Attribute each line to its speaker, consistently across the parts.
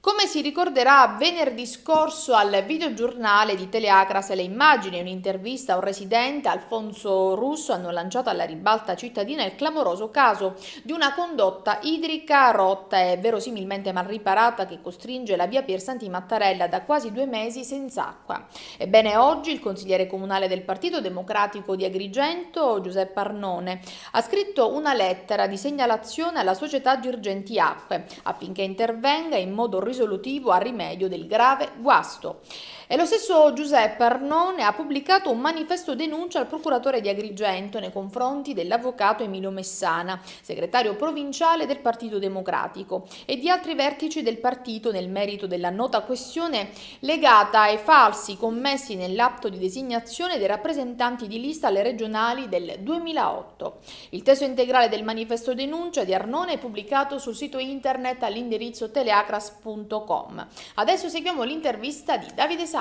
Speaker 1: Come si ricorderà, venerdì scorso al videogiornale di Teleacras le immagini e un'intervista a un residente, Alfonso Russo, hanno lanciato alla ribalta cittadina il clamoroso caso di una condotta idrica rotta e verosimilmente mal riparata che costringe la via Pier Santi Mattarella da quasi 2 mesi senza acqua. Ebbene, oggi il consigliere comunale del Partito Democratico di Agrigento, Giuseppe Arnone, ha scritto una lettera di segnalazione alla società Girgenti Acque affinché intervenga in modo risolutivo a rimedio del grave guasto. E lo stesso Giuseppe Arnone ha pubblicato un manifesto denuncia al procuratore di Agrigento nei confronti dell'avvocato Emilio Messana, segretario provinciale del Partito Democratico, e di altri vertici del partito nel merito della nota questione legata ai falsi commessi nell'atto di designazione dei rappresentanti di lista alle regionali del 2008. Il testo integrale del manifesto denuncia di Arnone è pubblicato sul sito internet all'indirizzo teleacras.com. Adesso seguiamo l'intervista di Davide Sardo.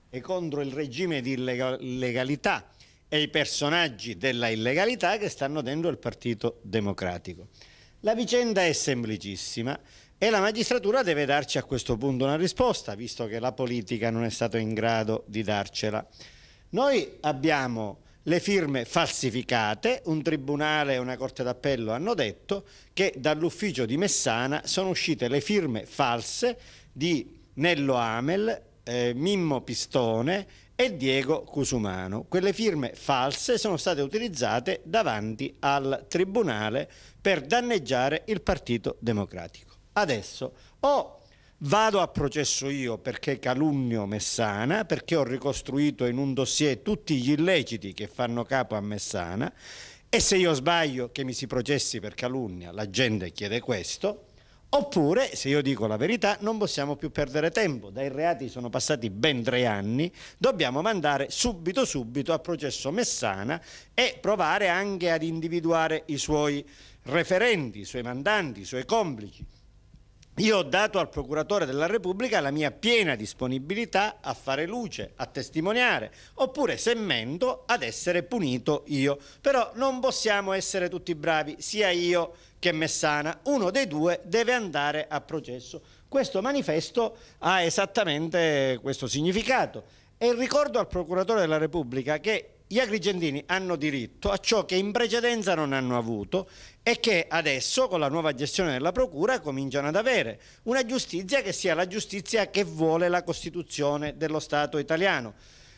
Speaker 2: E contro il regime di illegalità e i personaggi della illegalità che stanno dentro il Partito Democratico. La vicenda è semplicissima e la magistratura deve darci a questo punto una risposta, visto che la politica non è stata in grado di darcela. Noi abbiamo le firme falsificate, un tribunale e una corte d'appello hanno detto che dall'ufficio di Messana sono uscite le firme false di Nello Amel, Mimmo Pistone e Diego Cusumano. Quelle firme false sono state utilizzate davanti al tribunale per danneggiare il Partito Democratico. Adesso o vado a processo io perché calunnio Messana, perché ho ricostruito in un dossier tutti gli illeciti che fanno capo a Messana, e se io sbaglio che mi si processi per calunnia, la gente chiede questo. Oppure, se io dico la verità, non possiamo più perdere tempo. Dai reati sono passati ben 3 anni, dobbiamo mandare subito a processo Messana e provare anche ad individuare i suoi referenti, i suoi mandanti, i suoi complici. Io ho dato al procuratore della Repubblica la mia piena disponibilità a fare luce, a testimoniare, oppure se mento ad essere punito io. Però non possiamo essere tutti bravi, sia io che Messana. Uno dei due deve andare a processo. Questo manifesto ha esattamente questo significato. E ricordo al procuratore della Repubblica che gli agrigentini hanno diritto a ciò che in precedenza non hanno avuto e che adesso, con la nuova gestione della Procura, cominciano ad avere una giustizia che sia la giustizia che vuole la Costituzione dello Stato italiano.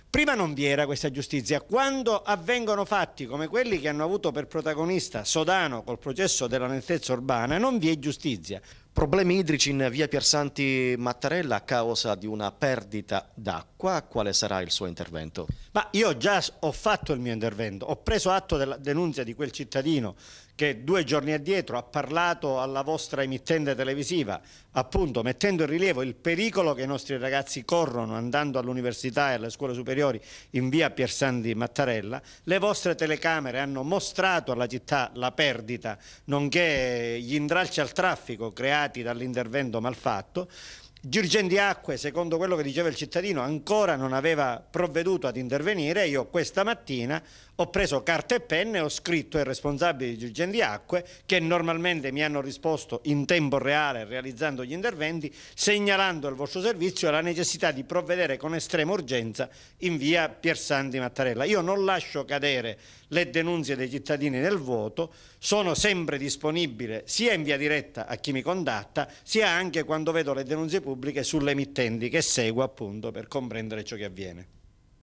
Speaker 2: Prima non vi era questa giustizia. Quando avvengono fatti come quelli che hanno avuto per protagonista Sodano col processo della nettezza urbana, non vi è giustizia.
Speaker 3: Problemi idrici in via Piersanti Mattarella a causa di una perdita d'acqua. Quale sarà il suo intervento?
Speaker 2: Ma io già ho fatto il mio intervento, ho preso atto della denuncia di quel cittadino che 2 giorni addietro ha parlato alla vostra emittente televisiva, appunto mettendo in rilievo il pericolo che i nostri ragazzi corrono andando all'università e alle scuole superiori in via Piersanti Mattarella. Le vostre telecamere hanno mostrato alla città la perdita, nonché gli intralci al traffico creati dall'intervento malfatto. Girgenti Acque, secondo quello che diceva il cittadino, ancora non aveva provveduto ad intervenire. Io questa mattina ho preso carta e penna e ho scritto ai responsabili di Girgenti Acque, che normalmente mi hanno risposto in tempo reale realizzando gli interventi, segnalando al vostro servizio la necessità di provvedere con estrema urgenza in via Piersanti Mattarella. Io non lascio cadere le denunce dei cittadini nel vuoto, sono sempre disponibile sia in via diretta a chi mi contatta, sia anche quando vedo le denunce pubbliche sulle emittenti che seguo appunto per comprendere ciò che avviene.